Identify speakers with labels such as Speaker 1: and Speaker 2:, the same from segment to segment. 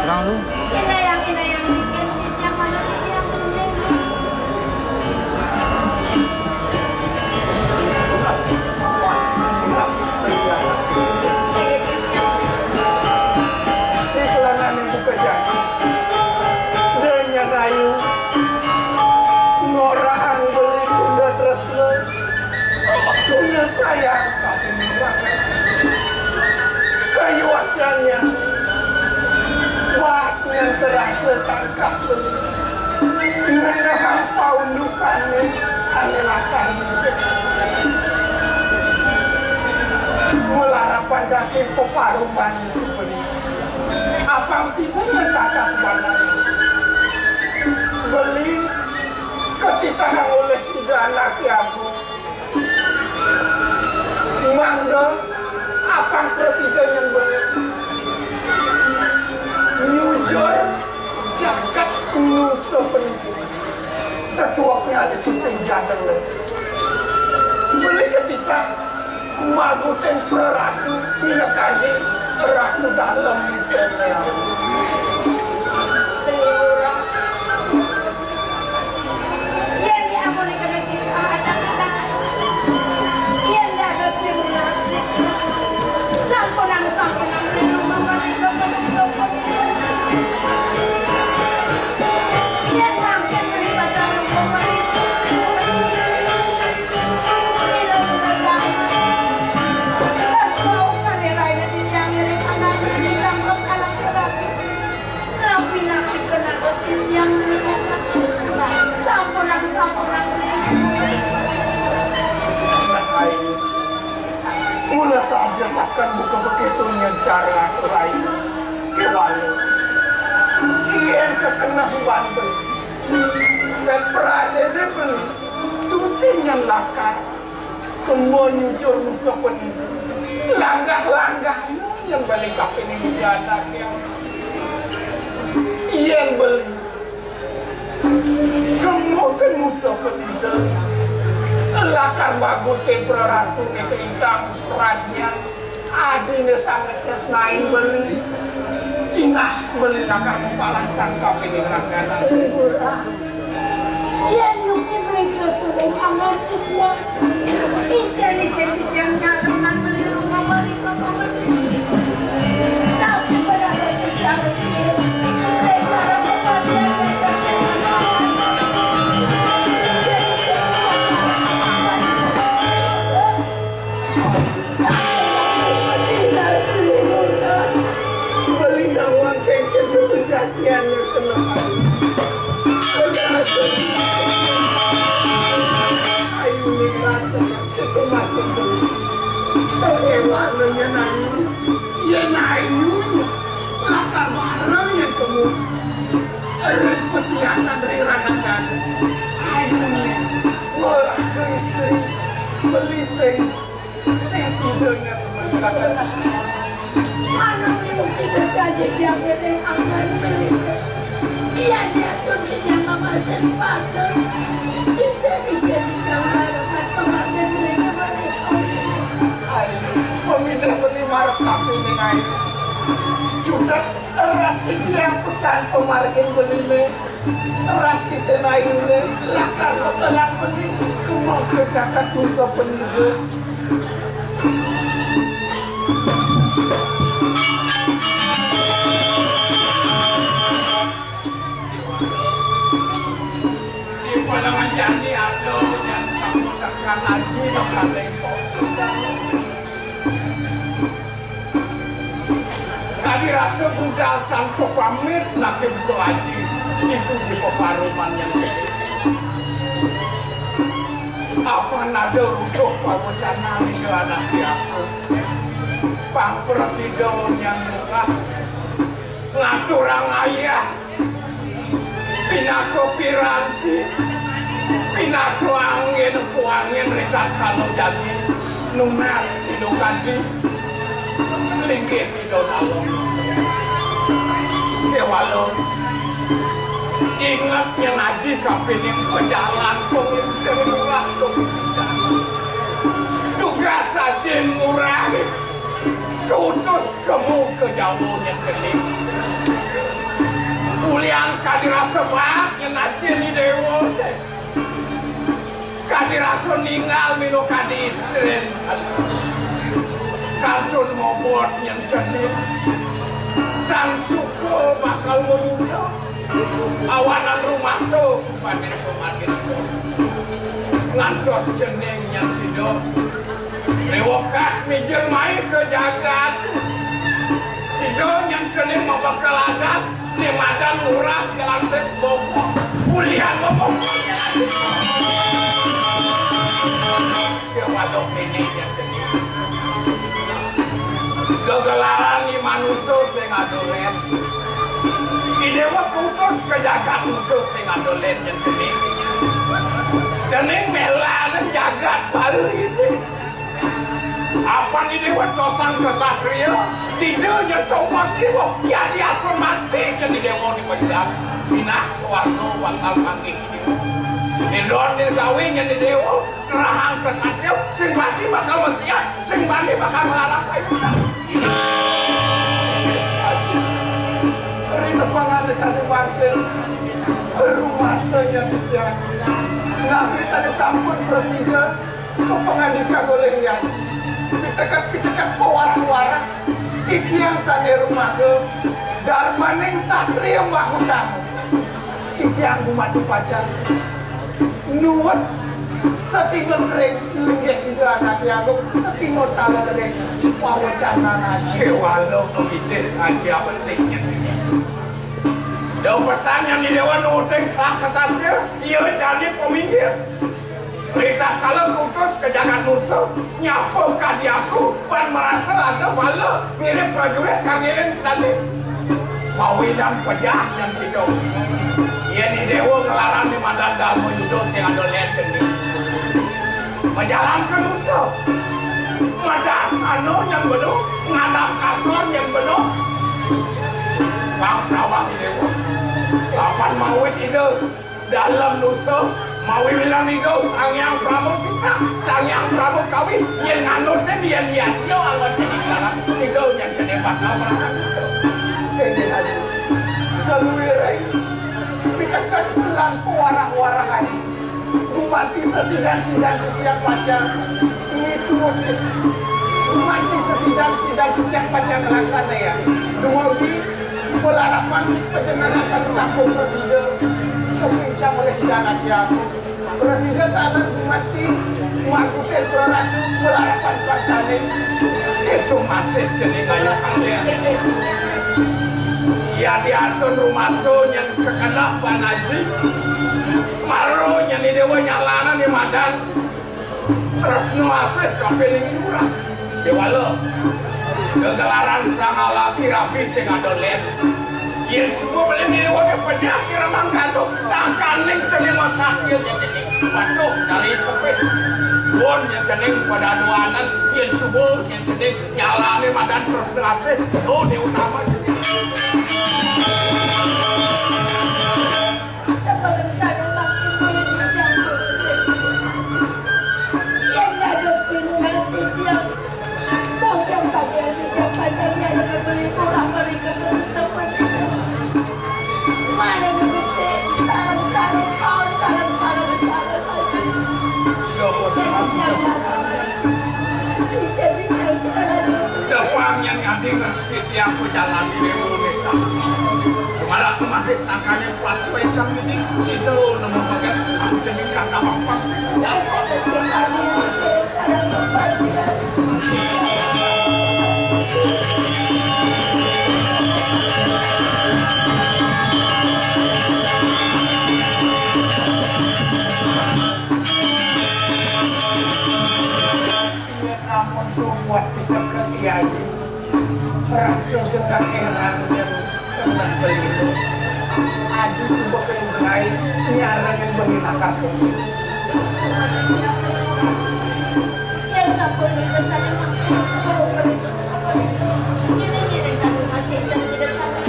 Speaker 1: serang lu.
Speaker 2: Sayang kayu wajahnya waknya terasa tangkap dengan hampa undukannya anelakan melarang pada tempo paruman seperti abang situ mentakas mana beli kecitahan oleh tiga anak aku Mangga, apang presiden yang nyujur jagat nusa pendidikan ketuanya itu senjata beli ketika maguten peratu minakani ratu dalam misalnya mula saja akan buka begitunya cara lain kewalu iyan kekena bandel dan peradanya beli tusin yang lakar kemenyujur musuh penini langgah-langgahnya yang balik kapin ini anaknya iyan beli kemudian musuh penini lakar bagus temperatu kekelintang perannya adanya sangat tresnain beli sinah beli lakar mempalasan kapin ini langganan
Speaker 3: iya nyuki beli terus turing aman dia ijali-jali yang nyaruman beli rumah beli toko beli tapi berapa secara kecil lekara kepada
Speaker 2: kejadian yang tenang ayu merasa itu masih beli bagaimana nayu ya nayu latar barang yang kemudian erik pesianan dari rangan ayunya ngolah ke istri beli sesi dengan mengatakan
Speaker 3: anak yang tidak saja yang ada aman beli iya dia sudah mama sepatu bisa dijadikan barokan pengantin mereka mereka
Speaker 2: pemidra beli marok kafe dengan judak teras itu yang pesan pemargin beli teras kita naiknya lakar betelan beli kemau ke jakat nusa penhidup
Speaker 4: Palangan jadi ada yang kamu tekan aji makan lengkok. Tadi rasa budal tanpa pamit nanti butuh aji itu di peparuman yang gede. Apa nada untuk pawacana itu anak aku. Pang presiden yang murah ngatur orang ayah. Pinako piranti pinako angin rekat kalau jadi nunas hidukandi linggih hidon alon kewalon ingat yang ngaji kapining berjalan kong yang serurah dong tidak tugas saja Ajin murah kutus kamu ke jauh yang kening kulian kadirasa bak yang ajin di dewa kadirasa ninggal mino kadis kartun mobot yang jenis dan suku bakal meyudah awanan rumah so panen kemarin ngantos jeneng yang sido lewokas mijer main ke jagat sido yang jeneng mau bakal adat di madan lurah ke lantai bokok kuliah membokok ke wadok ini yang jeneng gegelaran di manusia sing adolen idewa kutus ke jagat musuh sing adolen yang jeneng jeneng melanan jagat Bali apa nih dewa tosan kesatria dijanya Thomas dewa ya dia mati jadi dewa di penjara sinah suwarno bakal panggil Nidon gawe nyani dewa terahang kesatria sing mati bakal menciat sing mati bakal melarang kayu
Speaker 2: Ritepangan dekat wakil rumah senyapnya nggak bisa disampun presiden kepengandikan oleh yang pitekan pewarah-warah iki yang sane rumah ke darmaning satria mahutang iki yang mati pacar nyuwet setinggal reng lenggeh itu anaknya aku setinggal talar reng pawacana aja
Speaker 4: kewalo begitu aja apa sih Daw pesannya di dewan uteng sah kesatria iya jadi peminggir Rita kalau kutus ke jagat musuh nyapu kadiaku pan merasa ada bala mirip prajurit kangirin tadi pawi dan pejah yang cicok iya di dewa ngelarang di madan dalmo yudo sing ada legend menjalankan musuh madan sano yang benuh ngadap kasur yang benuh bang tawang di dewa kapan mawit itu dalam nusa mawi bilang itu sangyang pramu kita sangyang pramu kawin yang nganutnya dia nyo angot jadi dalam sido yang jadi bakal merangkak
Speaker 2: ini aja seluirai dikatakan pulang pewarah-warah ini mati sesidang-sidang setiap pacang ini turutin mati sesidang-sidang setiap pacang melaksana ya dua pelarapan penjenaran satu presiden kebincang oleh anak yang presiden tanah mati melakukan perang pelarapan sakane
Speaker 4: itu masih jadi kayak kalian ya di asun rumah so yang kekenah panaji maro yang di dewa nyalana di madan terus nuasih kapeling murah dewala gegelaran sang laki rapi sing adolen yen semua boleh dewa ke pejah kira manggando sang kaning cening masakil yang cening waduh cari sepit bon yang cening pada aduanan yen subuh yang cening nyalane madan terus ngasih tuh di utama cening yang ngading setiap yang berjalan di Indonesia kemarin kemarin sangkanya pas wecang ini situ nemu bagian jadi kakak bangpak sih
Speaker 2: namun tuh buat kita kerja rasa juga heran yang teman beliau adu sebuah kelingai nyarang yang menginakkan
Speaker 3: yang sampai kita saling ini satu masih tidak sampai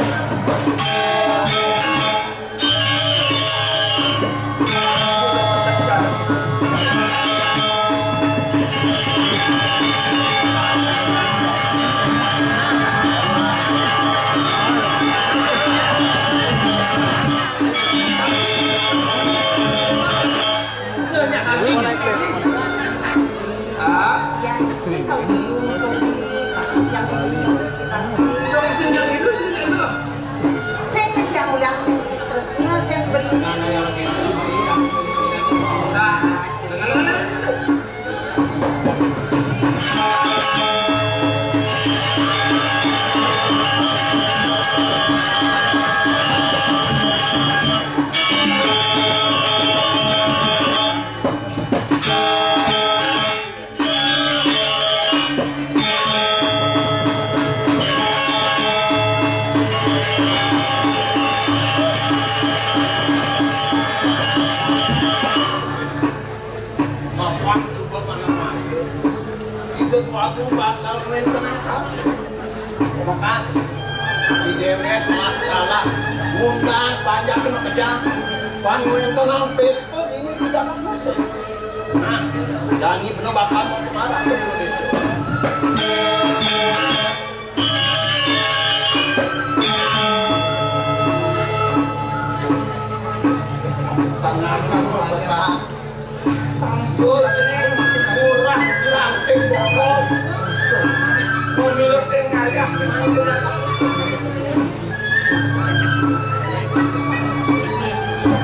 Speaker 2: aku bakal ngenten hati. Makasih. Di dewek kalah ngundang panjang kena kejang. Panggil tenang pesta ini di dalam musik. Nah, dan ini benar bakal mau marah betul desa. Sangat besar. Sambil murah lanting bokol. Pemilik ngayah itu datang.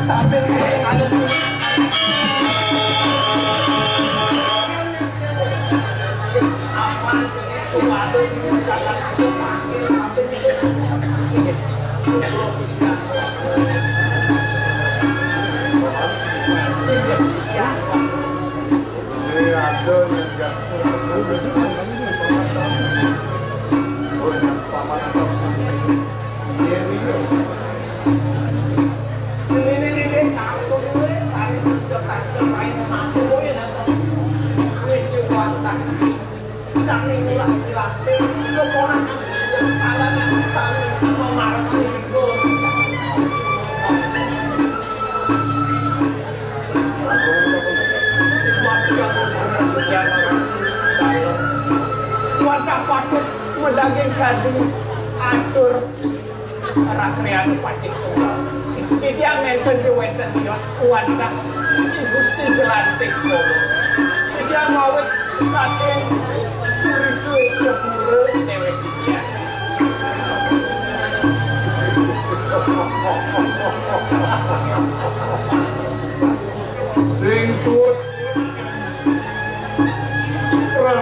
Speaker 2: Tapi ada apa suatu ini tidak akan masuk panggil tapi ini ini ada yang jatuh paman atas ini tahu gue sari terus sudah tanggal main mampu gue nanti gue jualan dan nih ulah dilatih lo orang yang salah saling memarah itu warga patut mendaging gading atur rakrean patik tunggal. Jadi yang nenten jeweten yos warga gusti jelantik kono. Jadi yang ngawet saking kurisui jepure dewek dia. Sing suut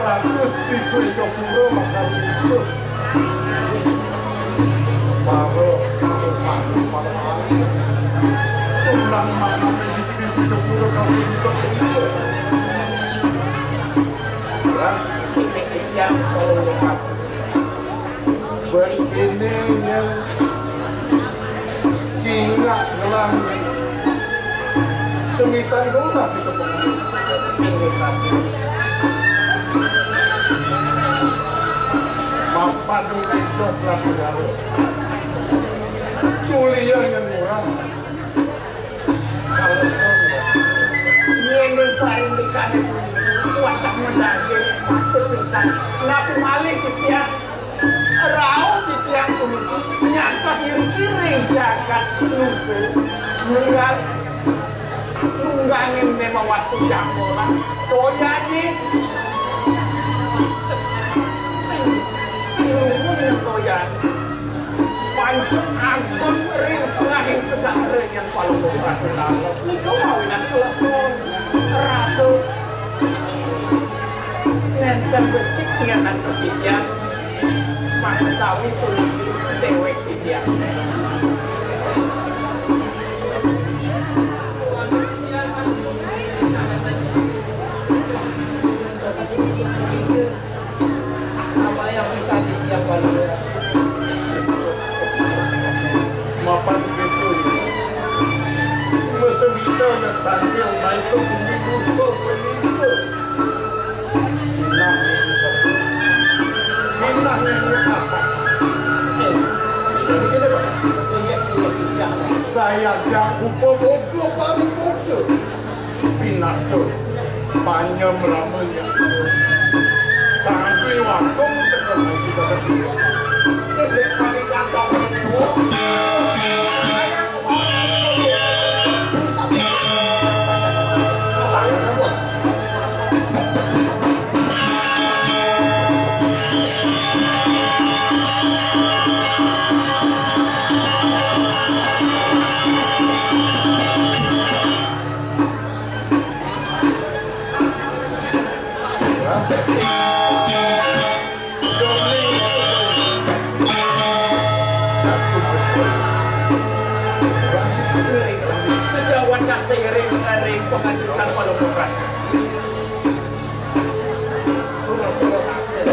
Speaker 2: ratus disui jepure maka terus baru maju pada hari ulang makna di jepure kamu bisa yang begini yang singa ngelangin semitan gula kita mapadu ikhlas lah segala kuliah yang murah kalau ini paling dekat wadah mendaging waktu pisan napi malih kita rau di tiang kunci nyantos kiri jagat lusu nunggangin memang waktu jamuran toyani sing toyan pancuk agung ring pengahing segara yang paling berat kalau itu mawinan keleson rasu nenten becik yang ketiga maka sawi tulis dewek dia apa yang bisa ditiapkan mapan gitu mesti kita yang tampil baik itu duduk penipu sinah ini apa ini kita saya yang upaboga baru boga binaka banyak ramanya tapi waktu terkenal kita berdua ini paling gampang itu Kejawan seiring dari pengajukan Palomuras. Terus hasil.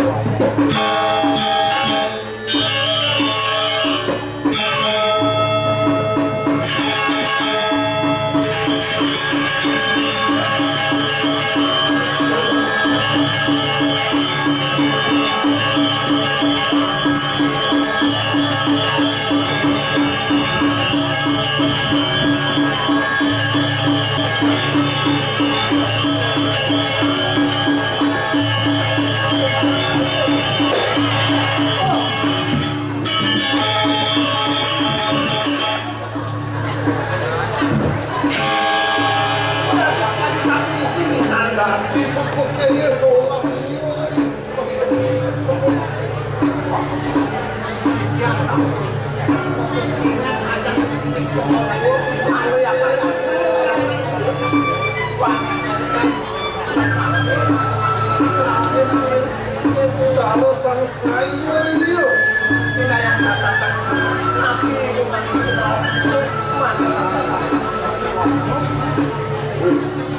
Speaker 2: ini sholat yang sambut ingat aja kalau yang kalau sang saya ini loh kita yang katakan nabi bukan mana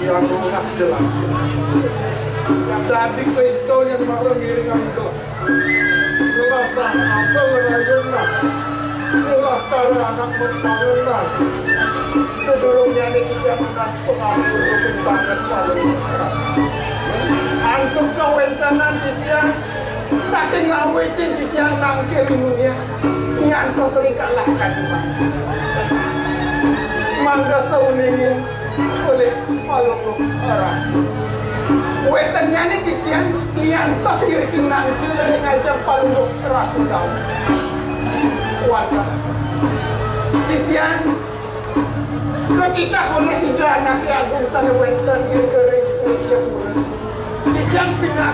Speaker 2: yang lurah jelas tadi itu yang marah ngiring angkel ngelah tak asal ngerajunan ngelah cara anak membangunan sebelumnya ini kita mengas pengaruh rukun banget paling angkup kawentanan dia saking ngawetin dia nangkil dunia nyantos serikalah kan mangga seuningin oleh palung orang wetannya ini dia nyantos irikin nangkil dari ngajak palung raku kau warga dia ketika oleh tiga anak agung sana wenten yang kering switch Kijang pindah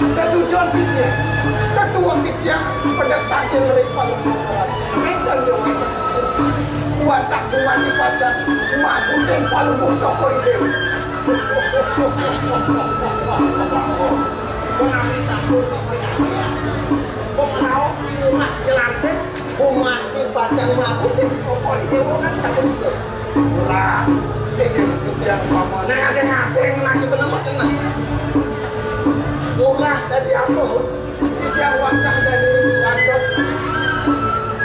Speaker 2: ke tujuan kita ketua kita pada takil dari paling berat mental jauh watah tuan dibaca maku dan paling bocokor itu menami sambut keprianya pengrau murah jelantik umat dibaca maku dan bocokor itu kan sambut itu murah yang paman nah ada lagi benar kena murah dari aku yang wajah dari atas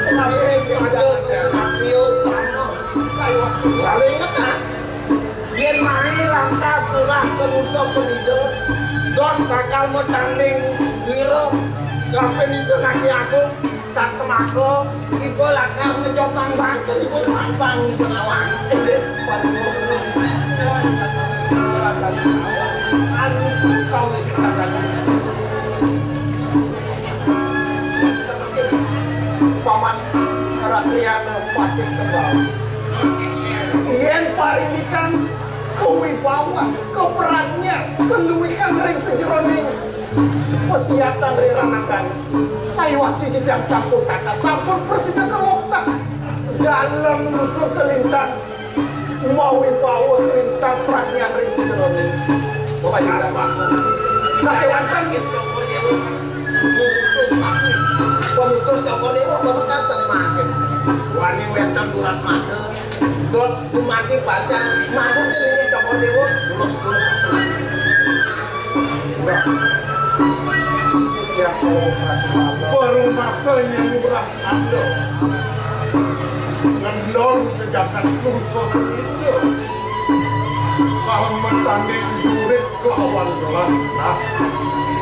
Speaker 2: kenapa ada skenario lama saya lalu ingat tak yen mari lantas murah ke musuh penido don bakal mau tanding wiro lapen itu nanti aku saat semako ibu lakar ngejotang banget ibu main bangi penawang kau isi sadar paman rakyat patik tebal yen parinikan kewibawa keperannya keluikan ring sejeroning pesiatan riranakan saya waktu jejak sampun kata sampun presiden keloktak dalam musuh kelintang mau wibawa kelintang perasnya ring sejeroning pokoknya saya akan gitu pemutus cokor dewa pemutus tadi makin wani western durat made dot mati baca madu ini cokor dewa lulus baru masanya murah anda ngendor ke Jakarta musuh itu kalau mentanding jurit kelawan gelang nah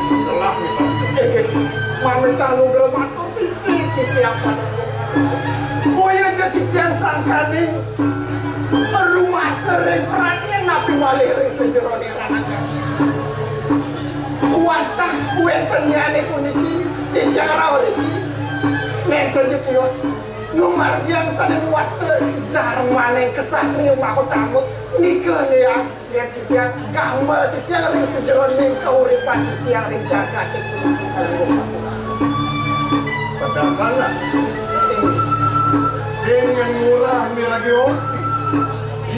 Speaker 2: gelah misalnya mami kalau gelang atau sisi disiapkan boya jadi tiang sangkaning rumah sering perannya nabi waliring sejeroni ranaknya watah kuentennya ini puniki jenjang rawar ini mentor jutios nomor yang sadar waster darmane kesatria mahkota nikah ya yang kita gambar kita ring sejeroning keuripan yang ring jaga itu pada sana dengan murah miragi orti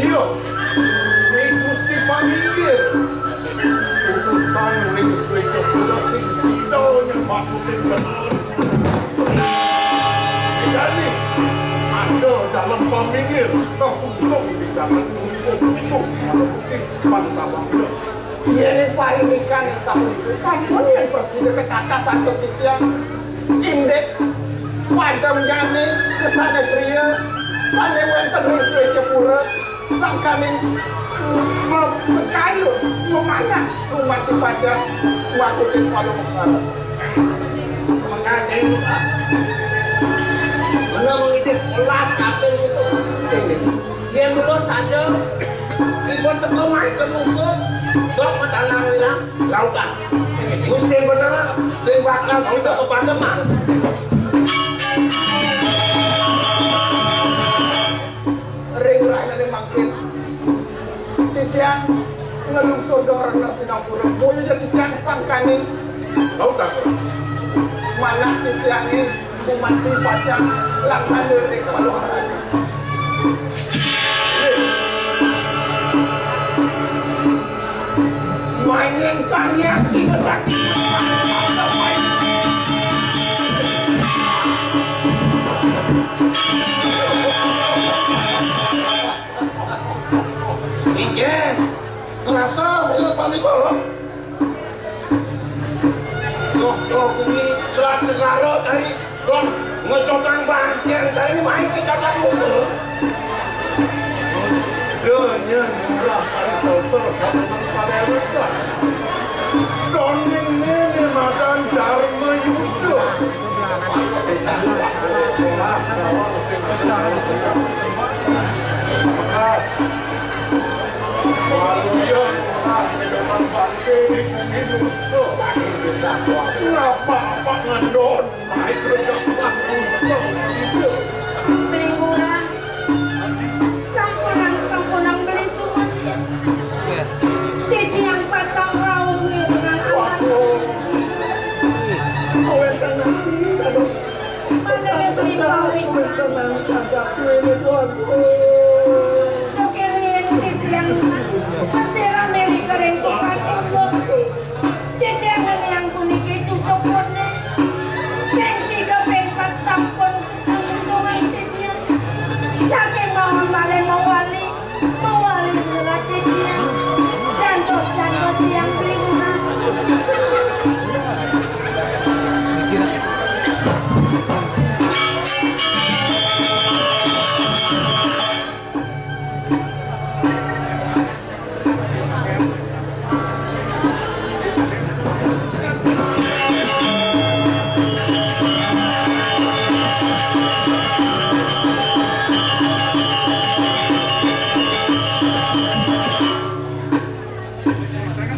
Speaker 2: iyo ini gusti panggil utusan ring sejeroning produksi itu yang makutin benar jadi ada dalam pemikir kau sungsung di dalam tubuh pantalan belum ini parinikan yang sampun yang presiden kata satu titik indek padam jane kesana kriya sana wenten ring cepura sangkaning mekayu memanah rumah dibaca waktu di palu mekara mengasih mana mengidip ulas kapil itu yang dulu saja ibu teko main ke musuh dok metanang bilang lautan gusti bener sing bakal sida kepada mah ring raine makin disiang ngelungsur dorong nasi nampur boyo jadi tiang sangkani
Speaker 4: Tahu tak?
Speaker 2: mana tiangnya umat di pacang langkah dari kalau orang mainin sangnya kita sakit
Speaker 4: Iya, terasa itu paling bawah. Loh, kumi selat cengaro tadi, loh ngecotang bangkian tadi main ke cacat musuh. Donya murah pada sosok kami pada rekan. Doning ini makan dharma yudo. Patut disangka malah gawang sing benar. Waluyon orang minuman bangke di kumi musuh. Ini bisa kuat. Ngapa-apa ngandon naik rejakan musuh itu.
Speaker 3: Beli murah. Sampunang beli semua. Jadi yang patang raung dengan
Speaker 2: Waduh, awet tenang tidak dos.
Speaker 3: mana yang beli bawin.
Speaker 2: Awet tenang kagak kue ini waduh.
Speaker 3: Dokelin yang masih rame di kering kupatin loh. Jajangan yang kuning itu coklatnya. Peng 3, peng 4 sampun untungan jajan. Saking mohon balik mawali berat jajan. Jantos yang beli murah.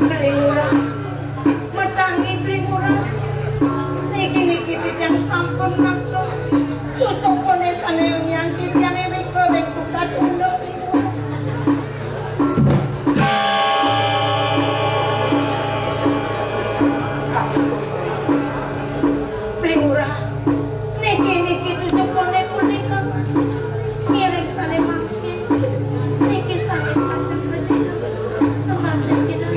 Speaker 3: Beli murah, metangi beli murah. Niki yang sampun nakto. Tutup konesan yang yang ini kering tugas untuk beli murah. Beli murah. Niki tutup konek punika. Ngirik sane mangke. Niki sane macam presiden. Semasin kita.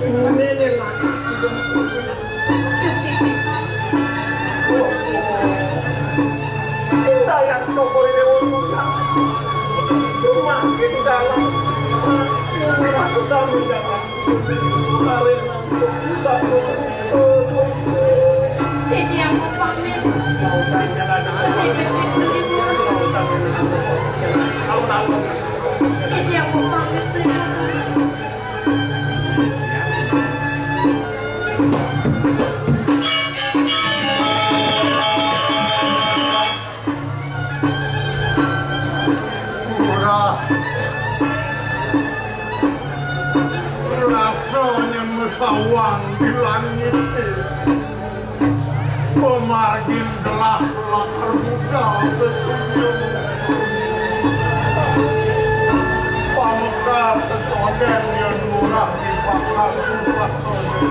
Speaker 2: Ini lah Indah yang toko ini rumah di dalam rumah itu sambil dalam kemarin bisa
Speaker 3: Jadi yang mau pamer. Cek beli murah. Jadi yang mau pamer beli murah.
Speaker 4: Murah. Rasanya mesawang di langit. Pemargin gelah lakar muda berkunjung. Pameka setoden yang murah dibakar pusatone.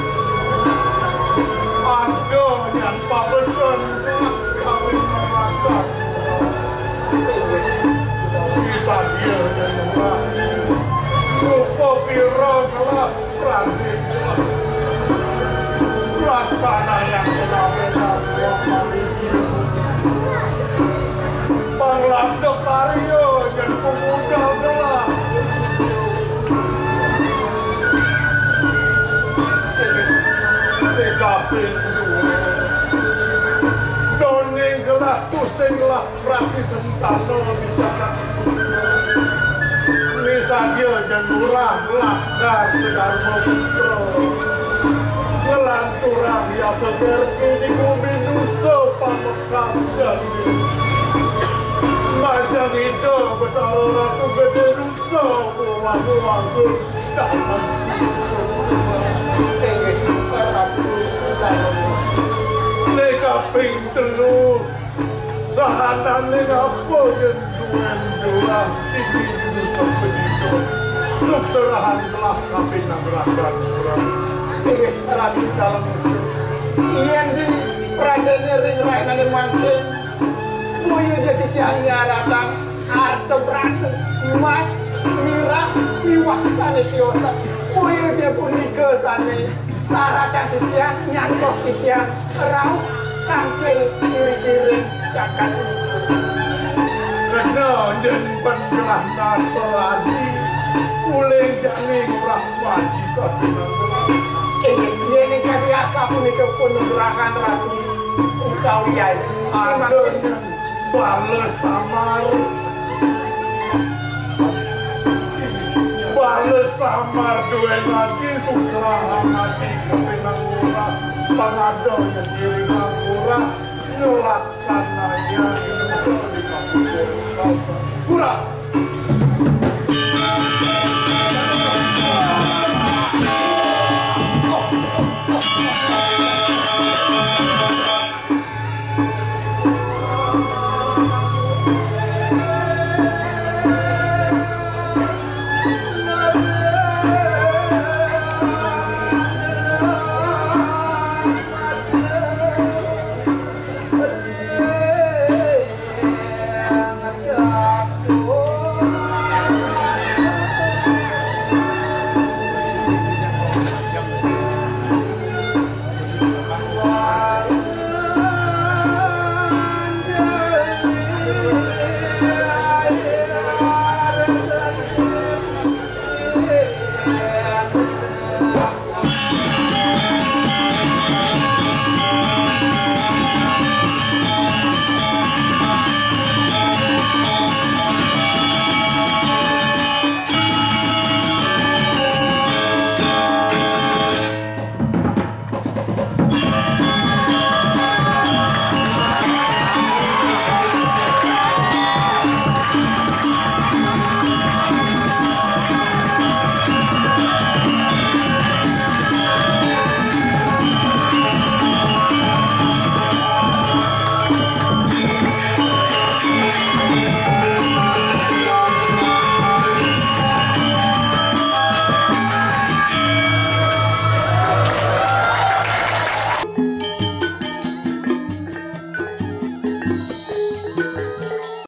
Speaker 4: Ada yang pabesan gelah kawin memakan. Bisa dia yang murah. Rupa pira gelah pradin gelah. Laksana yang benar-benar Panglabdo karyo dan pemuda gelah Dekapin Doning gelah tusing lah Prati sentano di jalan Nisadya dan murah lakar ke Dharma Putra Ngelanturang ya seperti di bumi nusa Pamekas dan Majang itu betul ratu gede nusa buah-buah dalam Nekaping telu sahanane ngapa yen duwen dolah iki nusa penito
Speaker 2: Sukserahan telah kami nangerakan kurang. Ratu dalam musuh. Iyan di pradene ring rainane mangkin. Moyo jadi tiangnya ratang. Arto berante. Mas, mira, miwaksane kiosa. Moyo dia pun nikesane. Saratan di tiang, nyantos di tiang. Rau, tangkil, kiri-kiri, cakat musuh. Kena jen pengelah nato adi. Mulai jani rahmati katinang. Iya nih kan biasa pun itu penerakan rapi. Engkau ya, adanya bales samar. Bales samar dua lagi sukseraha mati kepinang murah. Pengadonya diri murah. Nyelaksananya hidup di kampung murah.